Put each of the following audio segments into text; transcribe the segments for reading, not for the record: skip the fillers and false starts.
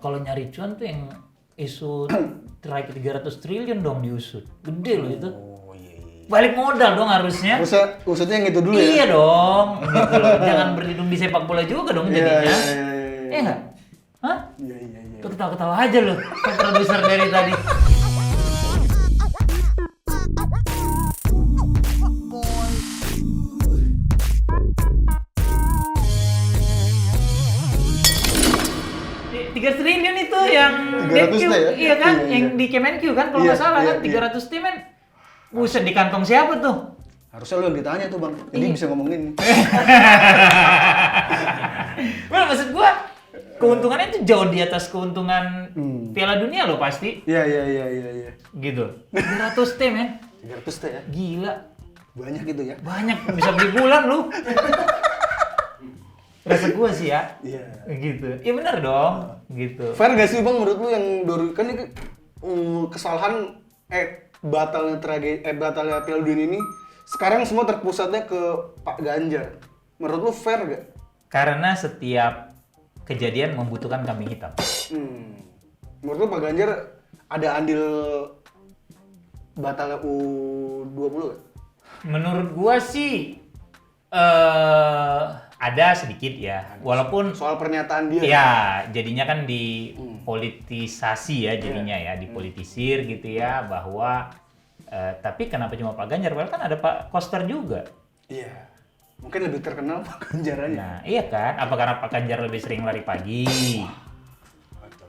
kalau nyari cuan tuh yang isu trayek 300 triliun dong diusut. Gede loh itu. Oh iya. Balik modal dong harusnya. Usutnya yang itu dulu ya? Iya dong, gitu loh. Jangan berlindung di sepak bola juga dong jadinya. Iya nggak? Hah? Iya. Tuh ketawa-ketawa aja loh, kayak produser dari tadi. Tiga triliun itu yang 300 DQ, ya? iya kan? Iya. Yang di Kemenq kan kalau nggak salah kan 300 tim kan. Buset di kantong siapa tuh? Harusnya lu yang ditanya tuh bang, jadi bisa ngomongin. Well, maksud gua keuntungannya itu jauh di atas keuntungan Piala Dunia loh pasti. Iya. Gitu. 300 tim ya. 300 teh ya? Gila. Banyak gitu ya? Banyak bisa beli bulan lu. Rasa gua sih ya. Iya. Gitu. Iya benar dong. Gitu. Fair gak sih bang menurut lu yang kan ini kesalahan batalnya batalnya Piala Dunia ini sekarang semua terpusatnya ke Pak Ganjar. Menurut lu fair gak? Karena setiap kejadian membutuhkan kambing hitam. Menurut lu Pak Ganjar ada andil batalnya U20 gak? Menurut gua sih ada sedikit ya. Walaupun Soal pernyataan dia. ya jadinya kan dipolitisasi ya jadinya ya, dipolitisir gitu ya bahwa tapi kenapa cuma Pak Ganjar? Padahal kan ada Pak Koster juga. Iya. Mungkin lebih terkenal Pak Ganjar aja. Nah, iya kan? Apa karena Pak Ganjar lebih sering lari pagi?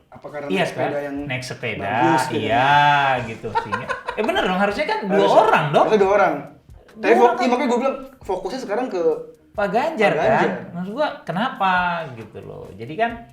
Apa karena Iya naik sepeda kan? yang Naik sepeda, bagus gitu? iya gitu. Sehingga, bener dong, harusnya kan dua orang dong. Harusnya 2 orang. Tapi Dua orang. makanya gue bilang fokusnya sekarang ke Pak Ganjar Pak kan, Ganjar. maksud gua kenapa gitu loh. Jadi kan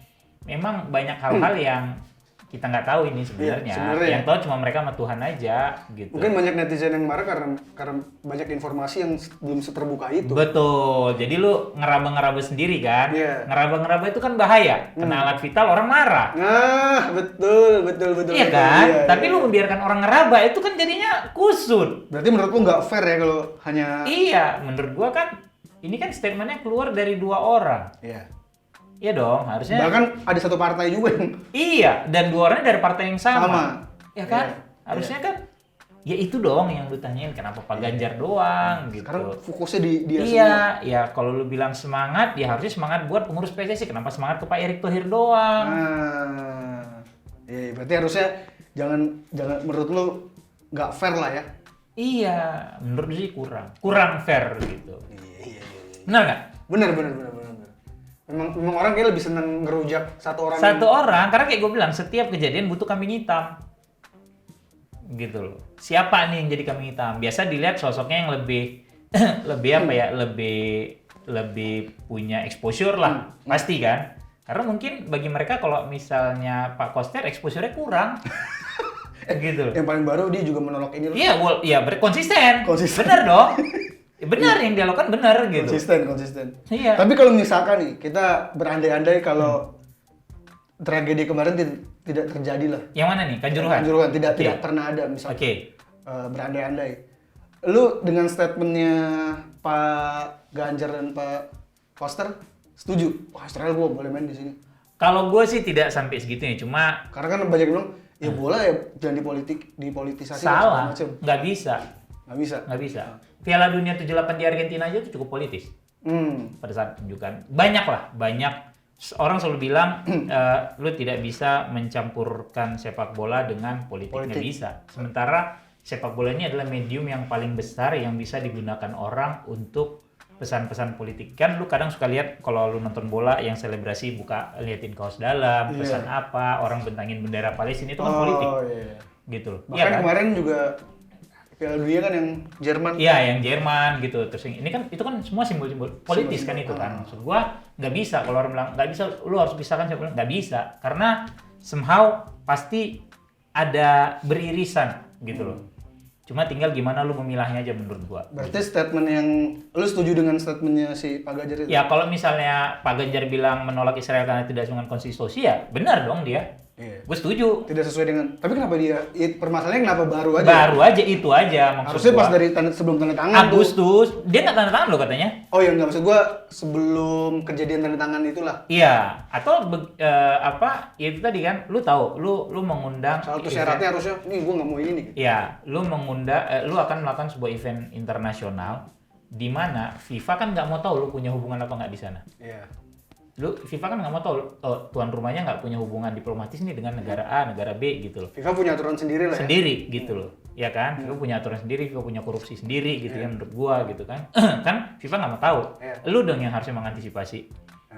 memang banyak hal-hal yang kita nggak tahu ini sebenarnya. Iya, sebenarnya. Yang tahu cuma mereka sama Tuhan aja gitu. mungkin banyak netizen yang marah karena banyak informasi yang belum seterbuka itu. Betul. Jadi lu ngeraba-ngeraba sendiri kan. Iya. Ngeraba-ngeraba itu kan bahaya. Kena alat vital orang marah. Nah, betul. Iya kan? Iya, Tapi iya. lu membiarkan orang ngeraba itu kan jadinya kusut. Berarti menurut lu nggak fair ya kalau hanya Iya, menurut gua kan ini kan statementnya keluar dari 2 orang. Iya. Iya dong, harusnya. Bahkan ada satu partai juga yang Iya, dan 2 orangnya dari partai yang sama. Sama. Ya kan? Iya, Harusnya kan ya itu dong yang lu tanyain kenapa Pak Ganjar doang gitu. sekarang fokusnya di dia semua. Iya, ya kalau lu bilang semangat, ya harusnya semangat buat pengurus PSSI. Kenapa semangat ke Pak Erick Thohir doang? Nah, iya, berarti harusnya jangan menurut lu nggak fair lah ya. Iya, menurut gue sih kurang fair gitu. Iya. Benar nggak? Benar. Memang orang kayak lebih seneng ngerujak satu orang. Satu orang, karena kayak gue bilang setiap kejadian butuh kambing hitam. Gitu loh. Siapa nih yang jadi kambing hitam? Biasa dilihat sosoknya yang lebih lebih punya exposure lah, pasti kan? Karena mungkin bagi mereka kalau misalnya Pak Koster exposure-nya kurang. Gitu loh. Yang paling baru dia juga menolak ini loh. Iya, konsisten. Konsisten. Benar dong. Benar yang dia lakukan benar gitu. Konsisten. Iya. Tapi kalau misalkan nih kita berandai-andai kalau tragedi kemarin tidak terjadi lah. Yang mana nih? Kanjuruhan? Kanjuruhan tidak Oke. pernah ada misalnya. Oke. Berandai-andai. Lu dengan statementnya Pak Ganjar dan Pak Koster setuju? Wah, Israel gua boleh main di sini. Kalau gue sih tidak sampai segitunya, cuma Karena kan banyak yang bilang ya bola ya jangan dipolitisasi salah, macam. nggak bisa. Nggak bisa. Piala Dunia 78 di Argentina aja itu cukup politis pada saat tunjukan. Banyak orang selalu bilang lu tidak bisa mencampurkan sepak bola dengan politik. Nggak bisa. Sementara sepak bola ini adalah medium yang paling besar yang bisa digunakan orang untuk pesan-pesan politik. Kan lu kadang suka lihat kalau lu nonton bola yang selebrasi liatin kaos dalam, pesan apa, orang bentangin bendera Palestina itu kan politik. Iya. Gitu loh. Bahkan Iya kan? kemarin juga Piala Dunia kan yang Jerman. Iya, yang Jerman gitu. Terus ini kan itu kan semua simbol-simbol politis kan itu kan. Maksud gua nggak bisa kalau orang bilang nggak bisa, lu harus pisahkan siapa bilang nggak bisa karena somehow pasti ada beririsan gitu loh. Cuma tinggal gimana lu memilahnya aja menurut gua. Berarti statement yang lu setuju dengan statementnya si Pak Ganjar itu? Ya kalau misalnya Pak Ganjar bilang menolak Israel karena tidak dengan konstitusi ya benar dong dia. Iya. Gue setuju. Tidak sesuai dengan. Tapi kenapa dia? Permasalahannya kenapa baru aja? Baru aja itu aja maksud Harusnya gua. pas dari sebelum tanda tangan Agustus, dia nggak tanda tangan loh katanya. Oh iya, nggak, maksud gua sebelum kejadian tanda tangan itulah. Iya, atau apa? Ya itu tadi kan, lu tahu, lu mengundang. Salah satu syaratnya harusnya, nih gua nggak mau ini nih. Iya, lu mengundang, lu akan melakukan sebuah event internasional di mana FIFA kan nggak mau tahu lu punya hubungan apa nggak di sana. Iya. FIFA kan nggak mau tahu tuan rumahnya nggak punya hubungan diplomatis nih dengan negara A, negara B gitu loh. FIFA punya aturan sendiri lah ya. Sendiri gitu loh. Ya kan? FIFA punya aturan sendiri, FIFA punya korupsi sendiri gitu kan menurut gua gitu kan. Kan FIFA nggak mau tahu. Lu dong yang harusnya mengantisipasi.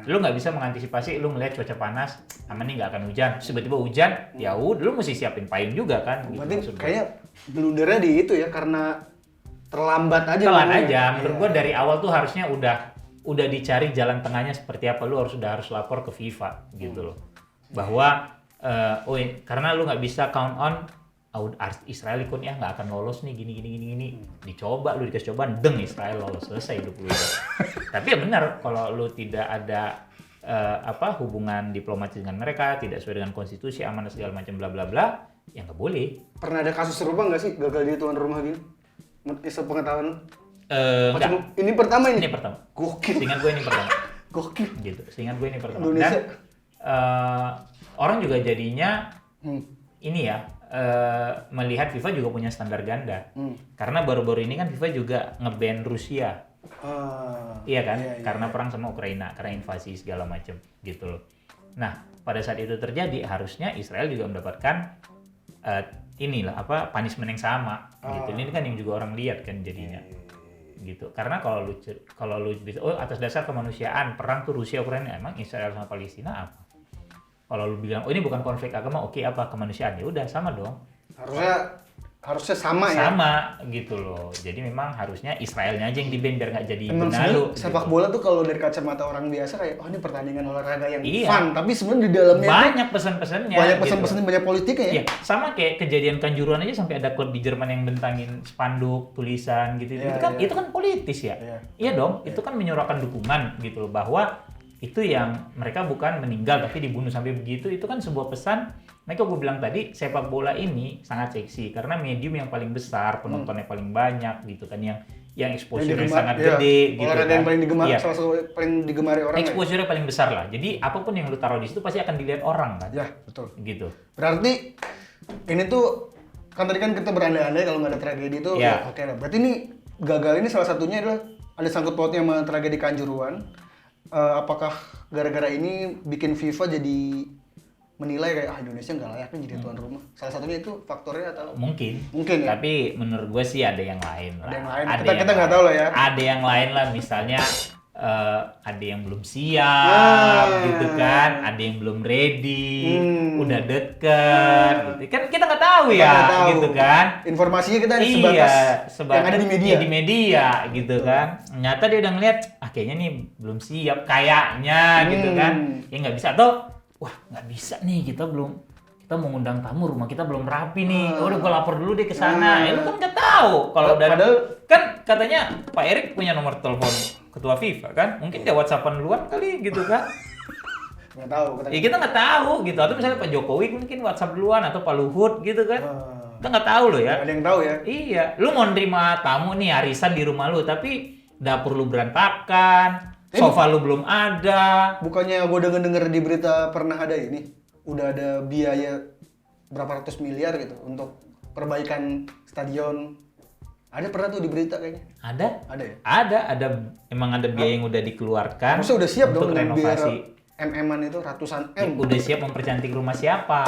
Lu nggak bisa mengantisipasi, lu melihat cuaca panas, aman nih nggak akan hujan. Terus tiba-tiba hujan, ya udah lu mesti siapin payung juga kan. Gitu, Berarti maksud gua. kayaknya blundernya di itu ya, karena terlambat aja. Telan ngomongnya. aja. Menurut gua dari awal tuh harusnya udah dicari jalan tengahnya seperti apa. Lu harus lapor ke FIFA gitu loh. Bahwa karena lu nggak bisa count on Israel ikut ya nggak akan lolos nih gini. Dicoba, lu dikasih cobaan, deng Israel lolos, selesai hidup lu. Tapi ya benar, kalau lu tidak ada hubungan diplomatis dengan mereka, tidak sesuai dengan konstitusi, amanah segala macam bla bla bla, ya nggak boleh. Pernah ada kasus serupa nggak sih gagal jadi tuan rumah gini? Sepengetahuan. Enggak. Ini pertama ini. Ini pertama. Gokil. Seingat gue ini pertama. Gokil. Gitu. Seingat gue ini pertama. Indonesia. Dan orang juga jadinya ini ya melihat FIFA juga punya standar ganda. Karena baru-baru ini kan FIFA juga nge-ban Rusia. Iya kan? Karena perang sama Ukraina, karena invasi segala macam gitu loh. Nah, pada saat itu terjadi harusnya Israel juga mendapatkan punishment yang sama gitu. Ini kan yang juga orang lihat kan jadinya. Gitu. Karena kalau lu bisa atas dasar kemanusiaan, perang tuh Rusia Ukraina, emang Israel sama Palestina apa? Kalau lu bilang ini bukan konflik agama, oke, apa kemanusiaan, ya udah sama dong. Harusnya sama ya. Sama gitu loh. Jadi memang harusnya Israelnya aja yang di-ban biar nggak jadi Emang benalu. sepak bola tuh kalau dari kacamata orang biasa kayak ini pertandingan olahraga yang Iya. fun, tapi sebenarnya di dalamnya Banyak pesan-pesannya. banyak gitu. pesan-pesan, banyak politiknya ya. Iya, sama kayak kejadian Kanjuruhan aja sampai ada klub di Jerman yang bentangin spanduk, tulisan gitu. Iya, Itu kan politis ya. Iya. Iya dong, itu kan menyuarakan dukungan gitu loh, bahwa itu yang mereka bukan meninggal tapi dibunuh sampai begitu. Itu kan sebuah pesan. Mereka gue bilang tadi, sepak bola ini sangat seksi karena medium yang paling besar, penontonnya paling banyak gitu kan, yang exposure-nya sangat gede gitu olahraga kan. yang paling digemari, Iya. salah satu paling digemari orang. Exposure-nya paling besar lah. Jadi apapun yang lu taruh di situ pasti akan dilihat orang kan. Ya, betul. Gitu. Berarti ini tuh kan tadi kan kita berandai-andai kalau nggak ada tragedi itu Iya. oke lah. Berarti ini gagal ini salah satunya adalah ada sangkut pautnya sama tragedi Kanjuruhan. Apakah gara-gara ini bikin FIFA jadi menilai kayak Indonesia nggak layak nih jadi tuan rumah? Salah satunya itu faktornya atau Mungkin ya. Tapi menurut gue sih ada yang lain lah. Ada yang lain. Ada Kita yang nggak lain. tahu lah ya. Ada yang lain lah, misalnya ada yang belum siap gitu kan, ada yang belum ready, udah deket gitu kan, kita nggak tahu Kita ya nggak tahu. gitu kan. Informasinya kita sebatas yang ada di media. Di media gitu kan. Ternyata dia udah ngeliat kayaknya nih belum siap kayaknya gitu kan. Ya nggak bisa, atau wah nggak bisa nih, kita mau ngundang tamu, rumah kita belum rapi nih. Udah gue lapor dulu deh ke sana. Ya lu kan nggak tahu kalau Padahal kan katanya Pak Erik punya nomor telepon ketua FIFA kan, mungkin dia WhatsAppan duluan kali gitu kan. nggak tahu. Ya kita nggak tahu gitu. Atau misalnya Pak Jokowi mungkin WhatsApp duluan, atau Pak Luhut gitu kan. Kita nggak tahu loh ya. Nggak ada yang tahu ya. Iya, lu mau nerima tamu nih arisan di rumah lu, tapi dapur lu berantakan, sofa lu belum ada. Bukannya gue denger di berita pernah ada ini, udah ada biaya berapa ratus miliar gitu untuk perbaikan stadion. Ada pernah tuh di berita kayaknya. Ada? Ada ya? Ada. Emang ada biaya yang udah dikeluarkan. Maksudnya udah siap untuk dong dengan biaya renovasi. MM-an itu ratusan Ya, M. udah siap mempercantik rumah siapa?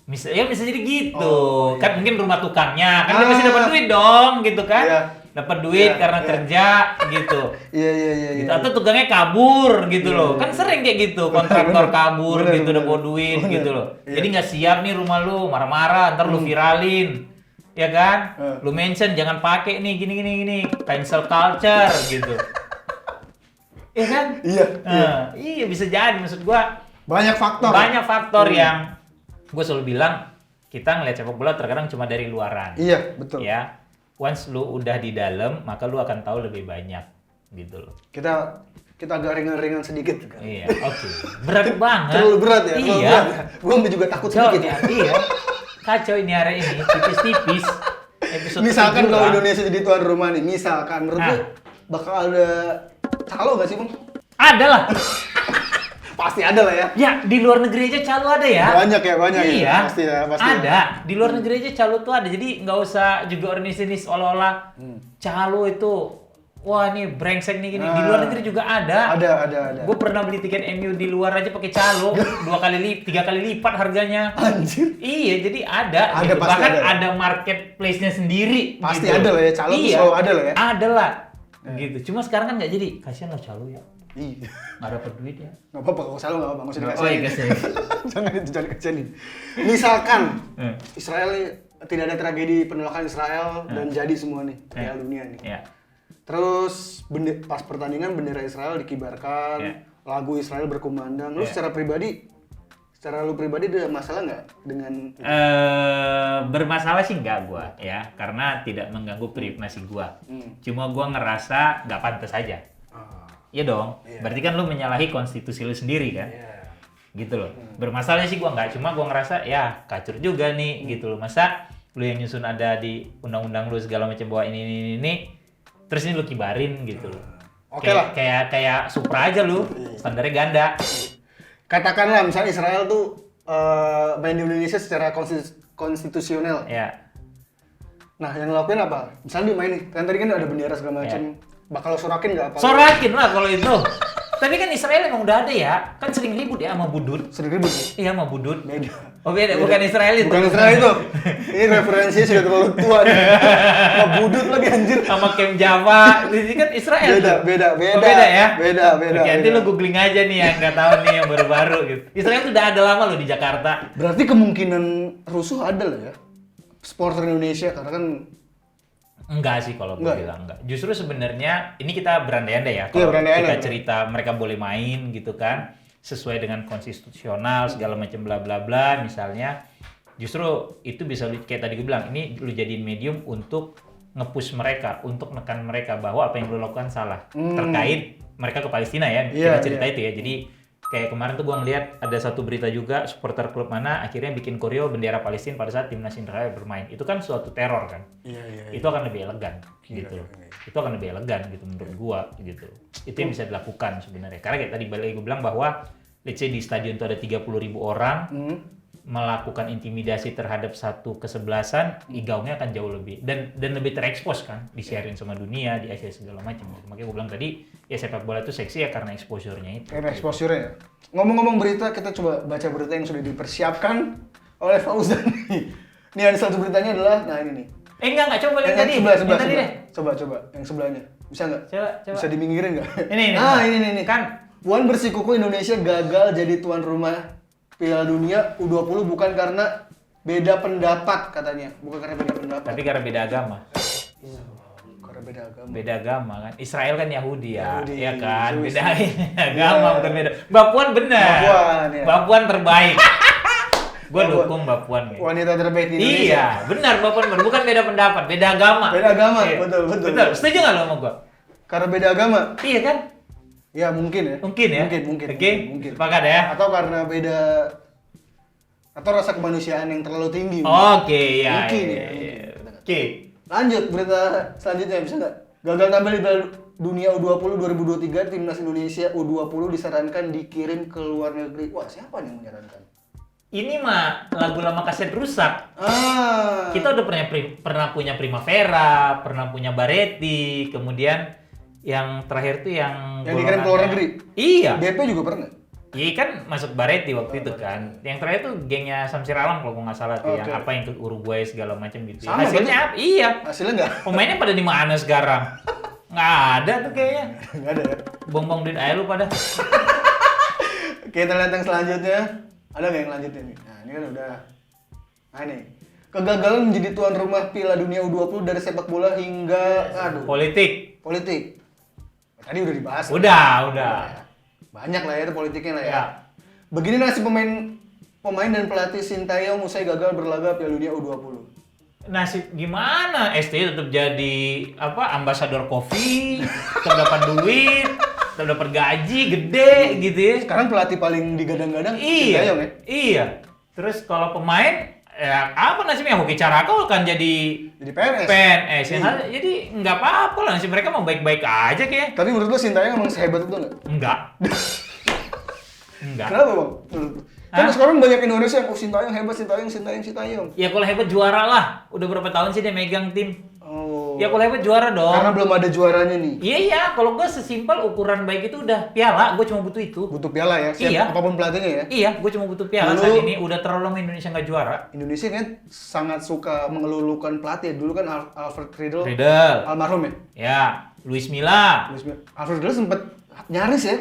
Bisa jadi gitu. Oh, iya. Kan mungkin rumah tukangnya, kan dia pasti dapat duit dong gitu kan. Iya. Dapat duit Iya, karena iya. kerja gitu. Iya. Gitu. Atau tukangnya kabur gitu loh. Kan sering kayak gitu, kontraktor kabur Bener, gitu, udah bener. bawa duit Bener. gitu loh. Iya. Jadi nggak siap nih rumah lu, marah-marah, ntar lu viralin. Ya kan? Lu mention jangan pakai nih gini. Cancel culture gitu. Iya kan? Iya. Iya bisa jadi, maksud gua Banyak faktor. banyak faktor yang gue selalu bilang, kita ngeliat sepak bola terkadang cuma dari luaran. Iya, betul. Ya, once lu udah di dalam, maka lu akan tahu lebih banyak gitu loh. Kita kita agak ringan-ringan sedikit kan. Iya, oke. Berat banget. Terlalu berat ya? Terlalu Iya. berat ya? Gua juga takut Kacau sedikit nih, ya. iya. Kacau ini hari ini, tipis-tipis. Episode Misalkan 7 kalau lah. Indonesia jadi tuan rumah nih, misalkan menurut lu bakal ada calo gak sih Bang? Ada lah. Pasti ada lah ya. Ya, di luar negeri aja calo ada ya. Banyak ya, banyak ya. Iya. Pasti ya, pasti. Ada. Di luar negeri aja calo tuh ada. Jadi nggak usah juga organisasi seolah-olah calo itu wah ini brengsek nih gini. Di luar negeri juga ada. Ada. Gue pernah beli tiket MU di luar aja pakai calo, 3 kali lipat harganya. Anjir. Iya, jadi ada. Ada, gitu. pasti Bahkan ada. ada marketplace-nya sendiri. Pasti gitu. ada lah ya, calo tuh selalu ada lah ya. Ada lah. Gitu. Cuma sekarang kan nggak jadi. Kasihan lah calo ya. Iya. Nggak dapat duit ya. Nggak apa-apa, kalau calo nggak apa-apa, nggak usah Oh dikasihin. iya, kasihan. jangan dikasihin. Misalkan Hmm. Israel nih, tidak ada tragedi penolakan Israel dan jadi semua nih Piala Dunia nih. Ya. Terus pas pertandingan bendera Israel dikibarkan, Ya. lagu Israel berkumandang. Lu Ya. secara pribadi ada masalah nggak dengan Bermasalah sih enggak gua ya, karena tidak mengganggu privasi gua. Cuma gua ngerasa nggak pantas aja. Iya dong. Iya. Berarti kan lu menyalahi konstitusi lu sendiri kan? Iya. Gitu loh. Bermasalah sih gua nggak, cuma gua ngerasa ya kacur juga nih gitu loh. Masa lu yang nyusun ada di undang-undang lu segala macam bahwa ini terus ini lu kibarin gitu loh. Oke lah. Kayak Supra aja lu, standarnya ganda. Katakanlah misalnya Israel tuh main di Indonesia secara konstitusional. Ya. Nah, yang lo lakuin apa? Misalnya dia main nih, kan tadi kan ada bendera segala macam. Bakal lo sorakin nggak apa? Sorakin lah kalau itu. Tapi kan Israel emang udah ada ya. Kan sering ribut ya sama Budut. Sering ribut ya? Iya sama Budut. Beda. Oh beda, bukan Israel itu. Bukan Israel itu. Ini referensinya sudah terlalu tua nih. Sama budut lagi anjir. Sama Camp Java. Ini kan Israel. Beda, tuh. beda. Oh, beda ya? Beda. Oke, nanti lo googling aja nih yang nggak tahu nih yang baru-baru gitu. Israel tuh udah ada lama loh di Jakarta. Berarti kemungkinan rusuh ada lah ya. Supporter Indonesia karena kan Enggak sih kalau gue Enggak. bilang enggak. Justru sebenarnya ini kita berandai-andai ya. Iya, Kalau berandai-andai. kita cerita mereka boleh main gitu kan, sesuai dengan konstitusional segala macam bla bla bla misalnya. Justru itu bisa kayak tadi gue bilang, ini lu jadiin medium untuk nge-push mereka, untuk nekan mereka bahwa apa yang lu lakukan salah. Terkait mereka ke Palestina ya, Iya, kita cerita iya. itu ya. Jadi kayak kemarin tuh gue ngeliat ada satu berita juga supporter klub mana akhirnya bikin koreo bendera Palestina pada saat timnas Israel bermain. Itu kan suatu teror kan. Iya. Itu akan lebih elegan gitu. Itu akan lebih elegan gitu menurut gua gitu. Itu yang bisa dilakukan sebenarnya. Karena kayak tadi balik gue bilang bahwa let's say di stadion itu ada 30.000 orang melakukan intimidasi terhadap satu kesebelasan, igaungnya akan jauh lebih dan lebih terekspos kan, disiarin sama dunia, di Asia segala macam. Makanya gue bilang tadi ya sepak bola itu seksi ya karena exposure-nya itu. Kayak exposure ya. Ngomong-ngomong berita, kita coba baca berita yang sudah dipersiapkan oleh Fauzan. Nih ada satu beritanya adalah, nah ini nih. Enggak coba lihat Yang tadi. sebelah. Yang tadi deh. Coba yang sebelahnya. Bisa nggak? Coba. Bisa diminggirin nggak? Ini. Ah ini. Kan Puan bersikuku Indonesia gagal jadi tuan rumah Piala Dunia U20 bukan karena beda pendapat katanya, bukan karena beda pendapat. tapi karena beda agama. Karena beda agama. Beda agama kan. Israel kan Yahudi ya, Yahudi, ya kan. Jewish. Beda agama bukan beda. Mbak Puan benar. Mbak Puan, ya. Mbak Puan terbaik. Gua Mbak Puan. dukung Mbak Puan. Gitu. Wanita terbaik di Indonesia. Iya, benar Mbak Puan benar. Bukan beda pendapat, beda agama. Beda agama, Iya. betul. Betul. Setuju nggak lo sama gua? Karena beda agama. Iya kan? Ya mungkin ya. Mungkin ya. Mungkin. Oke. Mungkin. Sepakat ya. Atau karena beda atau rasa kemanusiaan yang terlalu tinggi. Oke, ya. Mungkin iya, ya, iya. mungkin. Oke. Lanjut berita selanjutnya bisa nggak? Gagal tampil di Piala Dunia U20 2023, timnas Indonesia U20 disarankan dikirim ke luar negeri. Wah, siapa nih yang menyarankan? Ini mah lagu lama kaset rusak. Ah. Kita udah pernah punya Primavera, pernah punya Baretti, kemudian yang terakhir tuh yang dikirim ke luar negeri. Iya. BP juga pernah. Iya kan masuk Baretti waktu itu kan. Yang terakhir tuh gengnya Samsir Alam kalau gua nggak salah tuh, yang Oke. apa yang ke Uruguay segala macam gitu. Sama, Hasilnya apa? Iya. Hasilnya nggak? Pemainnya pada di mana sekarang? Nggak ada tuh kayaknya. Nggak ada ya. Bong-bong duit aja lu pada. Kita lihat yang selanjutnya. Ada nggak yang lanjutnya nih? Nah, ini kan udah. Nah, ini. Kegagalan menjadi tuan rumah Piala Dunia U20 dari sepak bola hingga Politik. politik. Tadi udah dibahas. Udah. Ya. Banyak lah ya itu politiknya lah ya. Ya. Begini nasib pemain dan pelatih Sintayong usai gagal berlaga Piala Dunia U20. Nasib gimana? STY tetap jadi ambasador kopi, tetap dapat duit. dapat gaji gede gitu ya. Sekarang pelatih paling digadang-gadang Iya, Sintayong ya. iya. Terus kalau pemain, ya apa nasibnya? Hoki Caraka kan jadi PNS. PNS. Iya. Jadi nggak apa-apa lah, nasib mereka mau baik-baik aja kayak. Tapi menurut lo Sintayong emang sehebat itu nggak? Enggak. Enggak. Kenapa bang? Menurut lo? Kan sekarang banyak Indonesia yang Sintayong hebat, Sintayong. Ya kalau hebat juara lah. Udah berapa tahun sih dia megang tim? Oh. Ya kalau hebat juara dong. Karena belum ada juaranya nih. Iya, kalau gue sesimpel ukuran baik itu udah piala, gue cuma butuh itu. Butuh piala ya. Siap, Iya. apapun pelatihnya ya. Iya, gue cuma butuh piala. Dulu- Saat ini udah terlalu lama Indonesia nggak juara. Indonesia kan sangat suka mengelulukan pelatih. Dulu kan Alfred Riedel, Riedel, almarhum ya. ya, Luis Milla. Alfred Riedel sempat nyaris ya.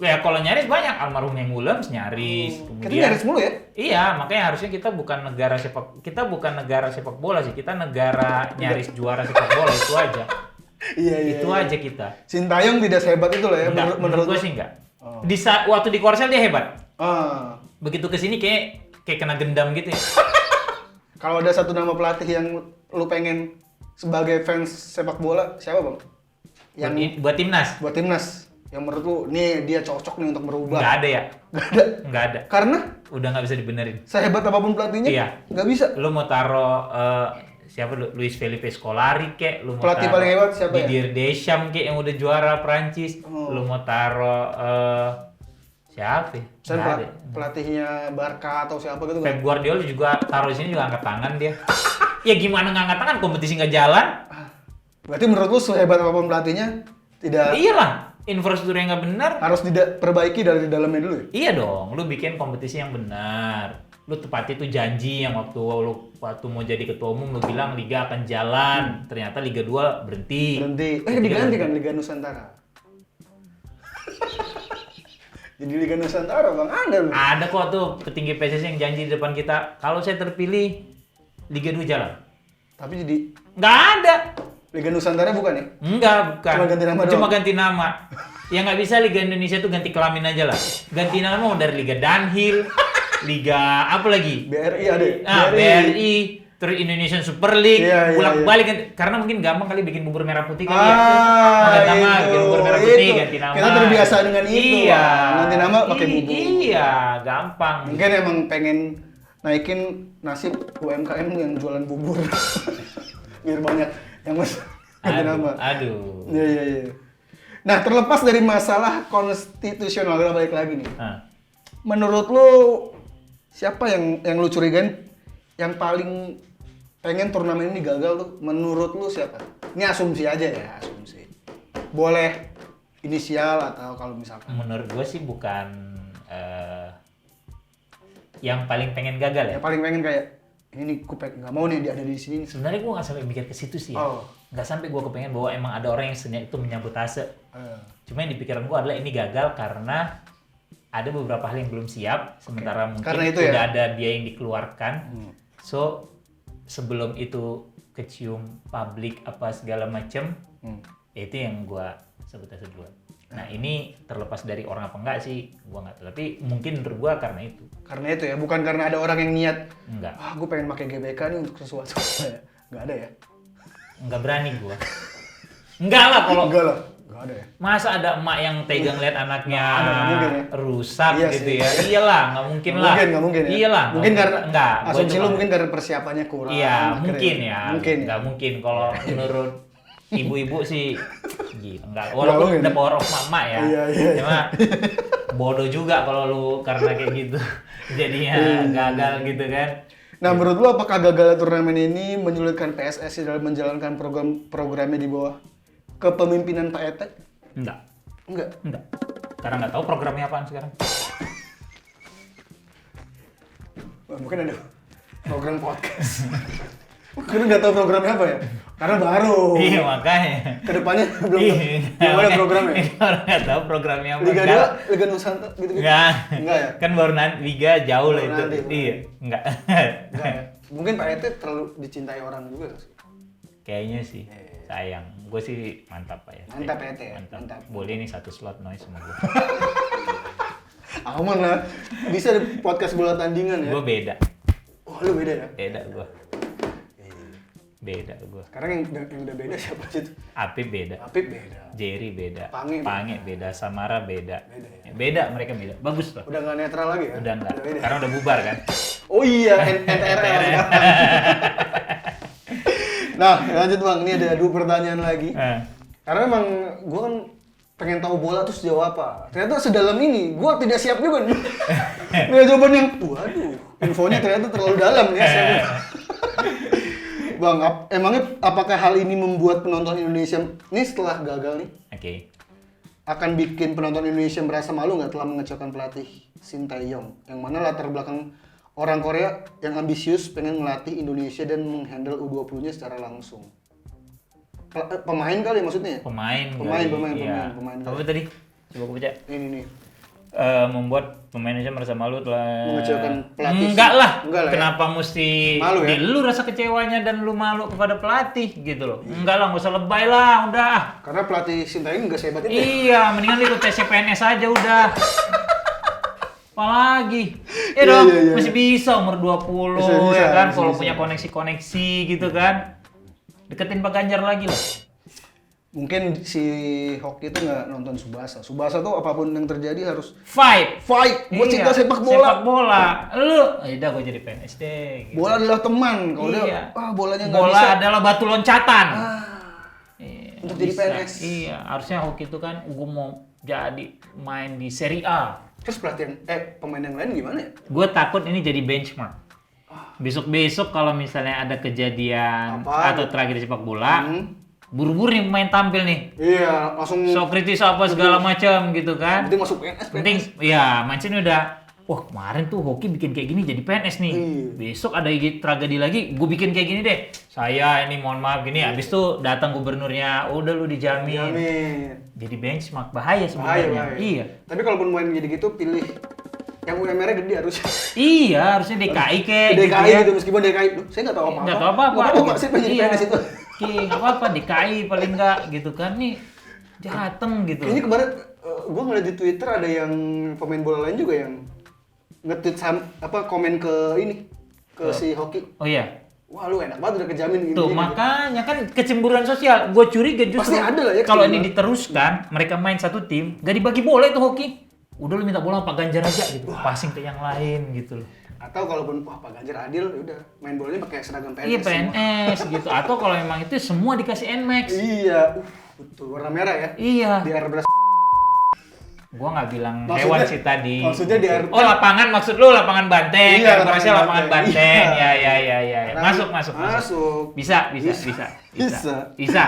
Ya kalau nyaris banyak, almarhum yang Williams nyaris. Kita nyaris mulu ya. Iya, makanya harusnya kita bukan negara sepak bola sih, kita negara nyaris juara sepak bola itu aja. Iya. Itu aja kita. Sintayong tidak sehebat itu lah ya. Enggak, menurut gue lo? sih enggak. Oh. Waktu di Korsel dia hebat. Ah. Begitu kesini kayak kena gendam gitu ya. Kalau ada satu nama pelatih yang lu pengen sebagai fans sepak bola, siapa bang? Buat timnas. Buat timnas. Yang menurut lu, nih dia cocok nih untuk berubah. Nggak ada ya? Nggak ada. Nggak ada. Karena Udah nggak bisa dibenerin. sehebat apapun pelatihnya, Iya. nggak bisa. Lu mau taruh siapa? Luis Felipe Scolari kek, lu mau Pelatih taruh paling hebat siapa ya? Didier Deschamps kek yang udah juara Prancis. Oh. Lu mau taruh siapa? Ya? Misalnya Nggak ada. pelatihnya Barca atau siapa gitu kan? Pep Guardiola juga taruh di sini juga angkat tangan dia. Ya gimana nggak angkat tangan, kompetisi nggak jalan? Berarti menurut lu sehebat apapun pelatihnya, tidak Iyalah, infrastruktur yang nggak benar. harus diperbaiki dari dalamnya dulu ya? Iya dong, lu bikin kompetisi yang benar. Lu tepati itu janji yang waktu mau jadi ketua umum lu bilang liga akan jalan. Ternyata Liga 2 berhenti. Diganti kan Liga Nusantara. Jadi Liga Nusantara bang, ada lu. Ada kok tuh petinggi PSSI yang janji di depan kita, kalau saya terpilih Liga 2 jalan. Tapi jadi Nggak ada. Liga Nusantara bukan ya? Enggak, bukan. Cuma ganti nama Cuma doang? ganti nama. Yang nggak bisa Liga Indonesia tuh ganti kelamin aja lah. Ganti nama mau dari Liga Dunhill, Liga apa lagi? BRI ada ya? BRI, terus Indonesian Super League, Iya, bolak-balik karena mungkin gampang kali bikin bubur merah putih kali ya. Ah, Ganti nama, itu, bikin bubur merah putih, itu. ganti nama. Kita terbiasa dengan itu, Iya. Bang. Ganti nama pakai bubur. Iya, gampang. Mungkin emang pengen naikin nasib UMKM yang jualan bubur. Biar banyak yang ganti nama. Aduh. Iya. Nah, terlepas dari masalah konstitusional, kita balik lagi nih. Nah, Menurut lu siapa yang lu curigain yang paling pengen turnamen ini gagal tuh? Menurut lu siapa? Ini asumsi aja ya, asumsi. Boleh inisial atau kalau misalkan menurut gue sih bukan yang paling pengen gagal ya. yang paling pengen kayak ini nih gue nggak mau nih dia ada di sini. Sebenarnya gue nggak sampai mikir ke situ sih ya. Oh. Nggak sampai gue kepengen bahwa emang ada orang yang seniat itu menyabotase. Cuma yang di pikiran gue adalah ini gagal karena ada beberapa hal yang belum siap, sementara mungkin Karena itu udah ya? ada biaya yang dikeluarkan. So sebelum itu kecium publik apa segala macem, ya itu yang gue sabotase duluan. Nah ini terlepas dari orang apa enggak sih, gue nggak tahu. Tapi mungkin menurut gue karena itu. Karena itu ya, bukan karena ada orang yang niat. Enggak. Gue pengen pakai GBK nih untuk sesuatu. Nggak ada ya? Nggak berani gue. Enggak lah kalau Enggak lah, nggak ada ya. masa ada emak yang tega ngeliat anaknya nggak mungkin ya. rusak Iya gitu sih. ya. Iyalah, nggak mungkin lah. Nggak mungkin ya. Iyalah. Mungkin karena enggak. asumsi lu mungkin karena persiapannya kurang. Iya, akhirnya. mungkin ya. Mungkin. Nggak mungkin kalau menurut ibu-ibu sih gila, enggak. Nggak Walaupun mungkin. ada power of mama ya. Iya. Cuma bodoh juga kalau lu karena kayak gitu. Jadinya gagal gitu kan. Nah, menurut lu apakah gagal turnamen ini menyulitkan PSSI dalam menjalankan programnya di bawah kepemimpinan Pak Ete? Enggak. Enggak. Karena nggak tahu programnya apaan sekarang. Wah, mungkin ada program podcast. Mungkin nggak tahu programnya apa ya? Karena baru. Iya, makanya. Kedepannya belum Iya, belum ada makanya programnya. Orang nggak tahu programnya apa. Liga Enggak. 2, Liga Nusantara gitu-gitu. Enggak. Enggak ya? Kan baru nanti Liga jauh lah Baru itu. nanti. Iya, enggak. Enggak ya? Mungkin Pak Ete terlalu dicintai orang juga nggak sih? Kayaknya sih. Sayang. Gue sih mantap Pak ya. Mantap Ete ya? Mantap. Mantap. Boleh nih satu slot noise sama gue. Aman lah. Bisa di podcast bola tandingan ya. Gue beda. Oh, lu beda ya? Beda gue. Beda gue. Sekarang yang udah beda siapa sih itu? Apip beda. Apip beda. Jerry beda. Pange beda. Samara beda. Beda ya? Beda, mereka beda. Bagus loh. Udah nggak netral lagi ya? Udah enggak. beda. Karena udah bubar kan. Oh iya, NTRL. Nah, lanjut Bang. Ini ada 2 pertanyaan lagi. Karena emang gue kan pengen tahu bola tuh sejauh apa. Ternyata sedalam ini, gue tidak siap juga nih. Nggak jawaban yang, waduh, infonya ternyata terlalu dalam ya. Bang, emangnya apakah hal ini membuat penonton Indonesia, ini setelah gagal nih, Oke. akan bikin penonton Indonesia merasa malu nggak telah mengecewakan pelatih Shin Tae-yong, yang mana latar belakang orang Korea yang ambisius pengen melatih Indonesia dan menghandle U20-nya secara langsung. Pemain kali maksudnya? Pemain. Pemain. Apa tadi? Coba aku baca. Ini nih. Membuat pemain Indonesia merasa malu telah Mengecewakan pelatih. Enggak lah ya? Kenapa mesti malu ya? Lu rasa kecewanya dan lu malu kepada pelatih gitu loh. Enggak lah, nggak usah lebay lah, udah. Karena pelatih Shin Tae-yong nggak sehebat itu. Iya, mendingan lu ikut tes CPNS aja udah. Apalagi Iya. masih bisa umur 20 Bisa, ya kan, bisa, kalau bisa. punya koneksi-koneksi gitu kan. Deketin Pak Ganjar lagi lah. Mungkin si Hoki itu nggak nonton Tsubasa. Tsubasa tuh apapun yang terjadi harus Fight. buat Iya, cinta sepak bola. Sepak bola. Lu, udah gue jadi PNS deh. Gitu. Bola adalah teman. Kalau Iya. dia, bolanya nggak Bola bisa. adalah batu loncatan. Iya, Untuk jadi bisa. PNS. Iya, harusnya hoki itu kan gue mau jadi main di Serie A. Terus pemain yang lain gimana ya? Gue takut ini jadi benchmark. Besok-besok kalau misalnya ada kejadian Apa? atau tragedi sepak bola, buru-buru nih pemain tampil nih. Iya, langsung So kritis apa segala macam gitu kan. penting masuk PNS. Penting, ya Mancini udah, wah kemarin tuh hoki bikin kayak gini jadi PNS nih. Iya. Besok ada tragedi lagi, gue bikin kayak gini deh. Saya ini mohon maaf gini, habis tuh datang gubernurnya, udah lu dijamin. Jamin. Jadi benchmark, bahaya sebenarnya. Bahaya. Iya. Tapi kalaupun main jadi gitu, pilih yang UMR-nya gede harusnya. Iya, harusnya DKI kek. DKI ya. gitu, meskipun DKI. Loh, saya nggak tahu apa-apa. Nggak tahu apa-apa. Nggak apa-apa, saya pengen jadi Iya. PNS itu. Oke, nggak apa-apa, DKI paling nggak gitu kan. Nih, jateng gitu. Kayaknya kemarin gue ngeliat di Twitter ada yang pemain bola lain juga yang nge-tweet komen ke ini, ke si Hoki. Oh iya. Wah lu enak banget udah kejamin gini. Tuh, makanya kan kecemburuan sosial. Gue curiga justru. Pasti ada lah ya Kalau kecemburuan. ini diteruskan, mereka main satu tim, gak dibagi bola itu hoki. Udah lu minta bola Pak Ganjar aja gitu. Passing ke yang lain gitu loh. Atau kalaupun wah Pak Ganjar adil, udah main bolanya pakai seragam PNS. Iya semua. PNS gitu. Atau kalau memang itu semua dikasih NMAX. Iya, betul warna merah ya. Iya. Di airbrush. Gua nggak bilang Maksudnya- hewan sih tadi. maksudnya di air- Oh lapangan maksud lu lapangan banteng. Iya, Harusnya lapangan banteng. banteng. Iya. Ya. Masuk. Bisa. Bisa.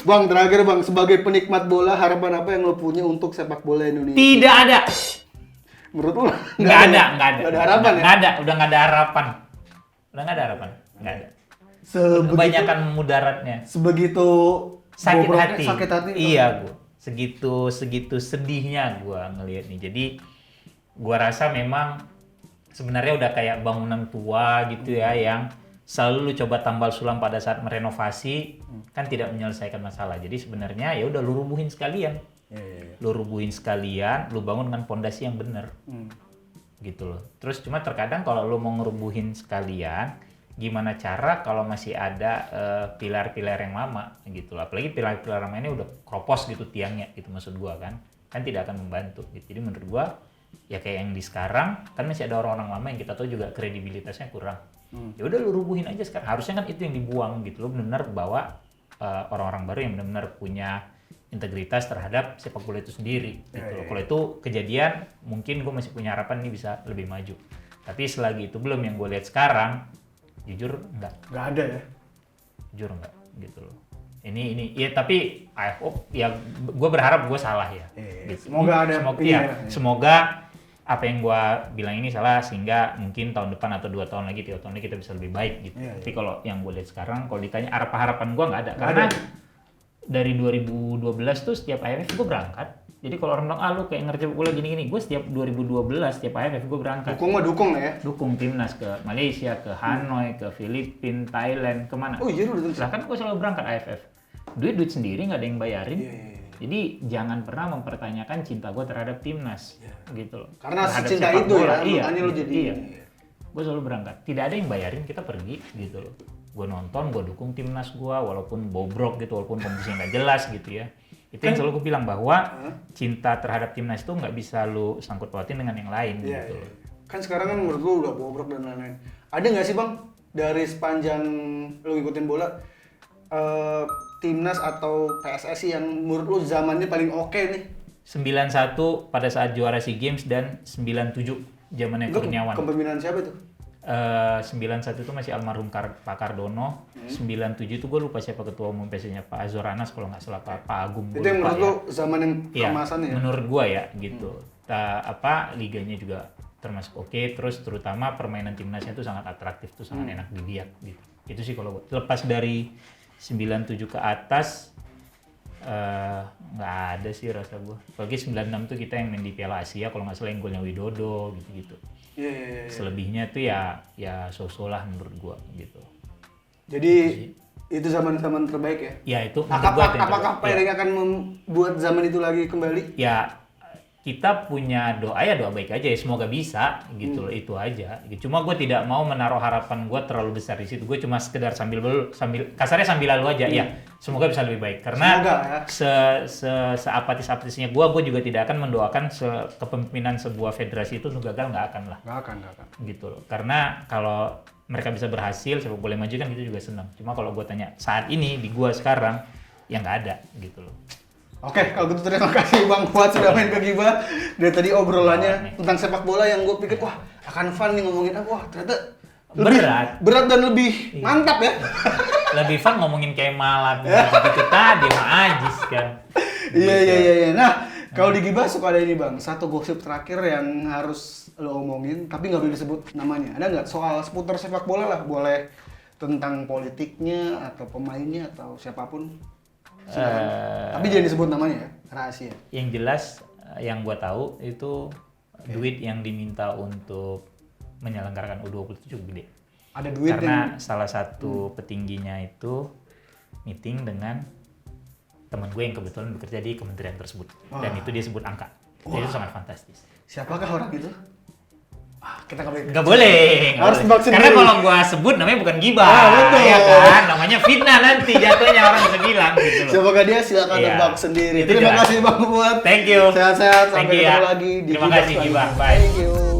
Bang, terakhir Bang, sebagai penikmat bola, harapan apa yang lo punya untuk sepak bola Indonesia? Tidak ada. Menurut lo? Nggak ada. Nggak ada harapan ya? Nggak ada. Udah nggak ada harapan. Nggak ada. Nggak ada. Kebanyakan mudaratnya. Sebegitu Sakit bobroknya, hati. Sakit hati. Iya, gua. Segitu sedihnya gua ngelihat nih. Jadi gua rasa memang sebenarnya udah kayak bangunan tua gitu ya yang selalu lu coba tambal sulam pada saat merenovasi kan tidak menyelesaikan masalah. Jadi sebenarnya ya udah lu rubuhin sekalian. Lu rubuhin sekalian, lu bangun dengan pondasi yang benar. Gitu loh. Terus cuma terkadang kalau lu mau ngerubuhin sekalian, gimana cara kalau masih ada pilar-pilar yang lama gitu loh. Apalagi pilar-pilar lama ini udah kropos gitu tiangnya gitu maksud gua kan tidak akan membantu gitu. Jadi menurut gua ya kayak yang di sekarang kan masih ada orang-orang lama yang kita tahu juga kredibilitasnya kurang. Ya udah lu rubuhin aja sekarang. Harusnya kan itu yang dibuang gitu. Lu benar bawa orang-orang baru yang benar-benar punya integritas terhadap sepak bola itu sendiri gitu loh. Kalau itu kejadian mungkin gue masih punya harapan ini bisa lebih maju. Tapi selagi itu belum yang gue lihat sekarang jujur enggak. Nggak ada ya? Jujur enggak gitu loh. Ini ya tapi I hope ya gue berharap gue salah ya. Gitu. Semoga ada Semoga apa yang gue bilang ini salah sehingga mungkin tahun depan atau 2 tahun lagi 3 tahun lagi kita bisa lebih baik gitu. Tapi kalau yang gue lihat sekarang kalau ditanya harapan gue nggak ada karena dari 2012 tuh setiap AFF gue berangkat. Jadi kalau orang bilang lu kayak ngerti bola gini-gini, gue setiap 2012 setiap AFF gue berangkat. Dukung lah ya. Dukung timnas ke Malaysia, ke Hanoi, ke Filipina, Thailand, kemana? Oh iya udah. Silahkan gue selalu berangkat AFF. Duit sendiri nggak ada yang bayarin. Jadi jangan pernah mempertanyakan cinta gue terhadap timnas, gitu loh. Karena terhadap cinta sepak itu bola. ya, makanya lu jadi. Gue selalu berangkat. Tidak ada yang bayarin, kita pergi, gitu loh. Gue nonton, gue dukung timnas gue, walaupun bobrok gitu, walaupun kompetisinya nggak jelas gitu ya. Itu yang selalu gue bilang bahwa cinta terhadap timnas itu nggak bisa lu sangkut pautin dengan yang lain gitu. Iya. Kan sekarang kan menurut lu udah bobrok dan lain-lain. Ada nggak sih bang dari sepanjang lu ngikutin bola timnas atau PSSI yang menurut lu zamannya paling oke nih? 91 pada saat juara SEA Games dan 97 zamannya Kurniawan. Kepemimpinan siapa tuh? 91 itu masih almarhum Pak Cardono. 97 itu gue lupa siapa ketua umum PSSI-nya, Pak Azwar Anas kalau nggak salah, Pak Agung. Itu yang menurut lu zaman yang kemasannya ya? Menurut gue ya gitu. Liganya juga termasuk oke, terus terutama permainan timnasnya itu sangat atraktif, tuh sangat enak dilihat gitu. Itu sih kalau gue. Lepas dari 97 ke atas nggak ada sih rasa gue. Apalagi 96 tuh kita yang main di Piala Asia kalau nggak salah yang golnya Widodo gitu-gitu. Iya. Selebihnya tuh ya so-so lah menurut gue gitu. Jadi itu zaman-zaman terbaik ya? Ya itu. Apakah Pairing akan membuat zaman itu lagi kembali? Ya kita punya doa baik aja ya, semoga bisa gitu loh, itu aja. Cuma gue tidak mau menaruh harapan gue terlalu besar di situ. Gue cuma sekedar sambil kasarnya sambil lalu aja ya. Semoga bisa lebih baik karena seapatis-apatisnya gue juga tidak akan mendoakan kepemimpinan sebuah federasi itu untuk gagal, nggak akan lah. Nggak akan. Gitu loh. Karena kalau mereka bisa berhasil, sepak boleh maju kan kita juga senang. Cuma kalau gue tanya saat ini di gue sekarang ya nggak ada gitu loh. Oke, kalau gitu terima kasih Bang Fuad sudah main ke Gibah. Dari tadi obrolannya tentang sepak bola yang gue pikir wah akan fun nih ngomongin apa, wah ternyata berat dan lebih mantap ya. Lebih fun ngomongin Kemal gitu tadi sama Ajis kan. Iya. Nah, kalau di Gibah suka ada ini Bang, satu gosip terakhir yang harus lo omongin tapi nggak boleh disebut namanya. Ada nggak soal seputar sepak bola lah, boleh tentang politiknya atau pemainnya atau siapapun. Tapi jangan disebut namanya ya, rahasia. Yang jelas yang gua tahu itu duit yang diminta untuk menyelenggarakan U20 itu cukup gede. Ada duit karena salah satu petingginya itu meeting dengan teman gue yang kebetulan bekerja di kementerian tersebut. Dan itu dia sebut angka. Jadi itu sangat fantastis. Siapakah orang itu? Kita nggak boleh. Harus tebak sendiri. Karena kalau gua sebut namanya bukan gibah, betul. Ya kan? Namanya fitnah nanti jatuhnya orang bisa bilang gitu loh. Siapakah dia silakan tebak sendiri. Terima kasih Bang Fuad. Thank you. Sehat-sehat sampai ketemu ya. lagi di Terima kasih Gibah. Bye. Thank you.